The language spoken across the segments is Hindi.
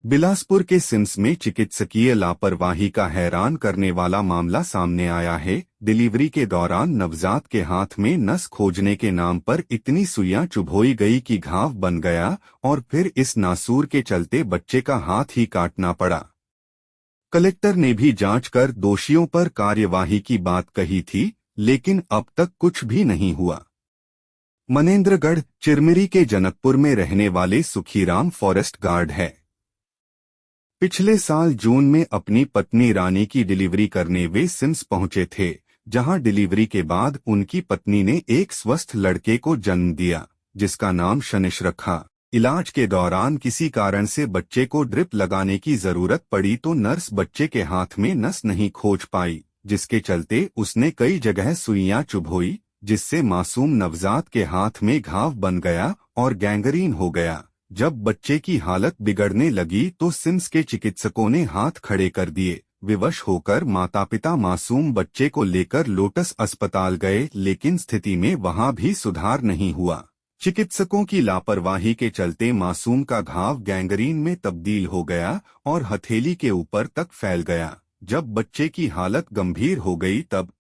बिलासपुर के सिम्स में चिकित्सकीय लापरवाही का हैरान करने वाला मामला सामने आया है। डिलीवरी के दौरान नवजात के हाथ में नस खोजने के नाम पर इतनी सुइयां चुभोई गई कि घाव बन गया और फिर इस नासूर के चलते बच्चे का हाथ ही काटना पड़ा। कलेक्टर ने भी जांच कर दोषियों पर कार्यवाही की बात कही थी, लेकिन अब तक कुछ भी नहीं हुआ। मनेंद्रगढ़ चिरमिरी के जनकपुर में रहने वाले सुखीराम फॉरेस्ट गार्ड है। पिछले साल जून में अपनी पत्नी रानी की डिलीवरी करने वे सिम्स पहुंचे थे, जहां डिलीवरी के बाद उनकी पत्नी ने एक स्वस्थ लड़के को जन्म दिया, जिसका नाम शनिश रखा। इलाज के दौरान किसी कारण से बच्चे को ड्रिप लगाने की जरूरत पड़ी तो नर्स बच्चे के हाथ में नस नहीं खोज पाई, जिसके चलते उसने कई जगह सुइयां चुभोई, जिससे मासूम नवजात के हाथ में घाव बन गया और गैंग्रीन हो गया। जब बच्चे की हालत बिगड़ने लगी तो सिम्स के चिकित्सकों ने हाथ खड़े कर दिए। विवश होकर माता पिता मासूम बच्चे को लेकर लोटस अस्पताल गए, लेकिन स्थिति में वहां भी सुधार नहीं हुआ। चिकित्सकों की लापरवाही के चलते मासूम का घाव गैंग्रीन में तब्दील हो गया और हथेली के ऊपर तक फैल गया। जब बच्चे की हालत गंभीर हो गई तब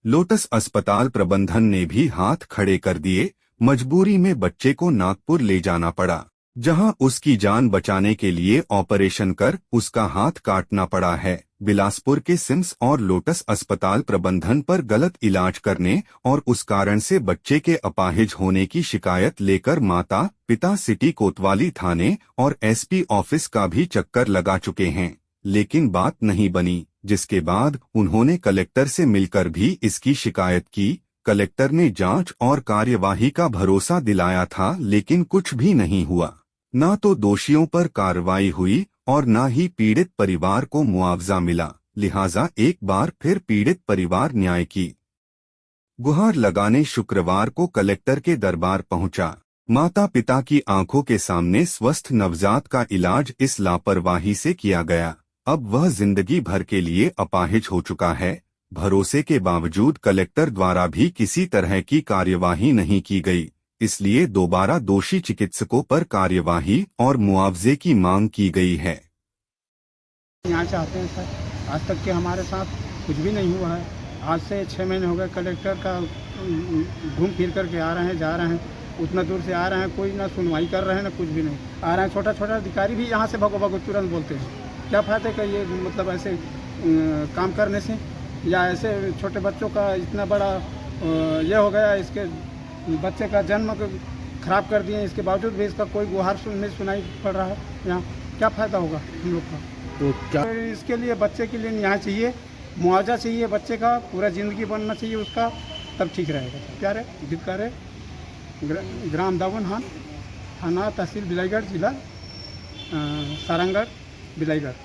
लोटस अस्पताल प्रबंधन ने भी हाथ खड़े कर दिए। मजबूरी में बच्चे को नागपुर ले जाना पड़ा, जहां उसकी जान बचाने के लिए ऑपरेशन कर उसका हाथ काटना पड़ा है। बिलासपुर के सिम्स और लोटस अस्पताल प्रबंधन पर गलत इलाज करने और उस कारण से बच्चे के अपाहिज होने की शिकायत लेकर माता पिता सिटी कोतवाली थाने और एसपी ऑफिस का भी चक्कर लगा चुके हैं, लेकिन बात नहीं बनी, जिसके बाद उन्होंने कलेक्टर से मिलकर भी इसकी शिकायत की। कलेक्टर ने जांच और कार्यवाही का भरोसा दिलाया था, लेकिन कुछ भी नहीं हुआ। न तो दोषियों पर कार्रवाई हुई और न ही पीड़ित परिवार को मुआवजा मिला। लिहाजा एक बार फिर पीड़ित परिवार न्याय की गुहार लगाने शुक्रवार को कलेक्टर के दरबार पहुंचा। माता पिता की आंखों के सामने स्वस्थ नवजात का इलाज इस लापरवाही से किया गया। अब वह जिंदगी भर के लिए अपाहिज हो चुका है। भरोसे के बावजूद कलेक्टर द्वारा भी किसी तरह की कार्यवाही नहीं की गई, इसलिए दोबारा दोषी चिकित्सकों पर कार्यवाही और मुआवजे की मांग की गई है। यहाँ चाहते हैं सर, आज तक के हमारे साथ कुछ भी नहीं हुआ है। आज से 6 महीने हो गए कलेक्टर का घूम फिर करके आ रहे हैं, जा रहे हैं, उतना दूर से आ रहे हैं, कोई ना सुनवाई कर रहे हैं ना कुछ भी नहीं। आ रहे हैं छोटा छोटा अधिकारी भी यहाँ से भगो भगो तुरंत बोलते हैं। क्या फायदा का ये मतलब ऐसे काम करने से, या ऐसे छोटे बच्चों का इतना बड़ा ये हो गया, इसके बच्चे का जन्म खराब कर दिए, इसके बावजूद भी इसका कोई गुहार नहीं सुनाई पड़ रहा है। यहाँ क्या फ़ायदा होगा हम लोग का? तो क्या तो इसके लिए बच्चे के लिए न्याय चाहिए, मुआवजा चाहिए, बच्चे का पूरा ज़िंदगी बनना चाहिए उसका, तब ठीक रहेगा। प्यारे गीतकार ग्राम दावनहान, थाना तहसील बिलाईगढ़, जिला सारंगगढ़ बिलाईगढ़।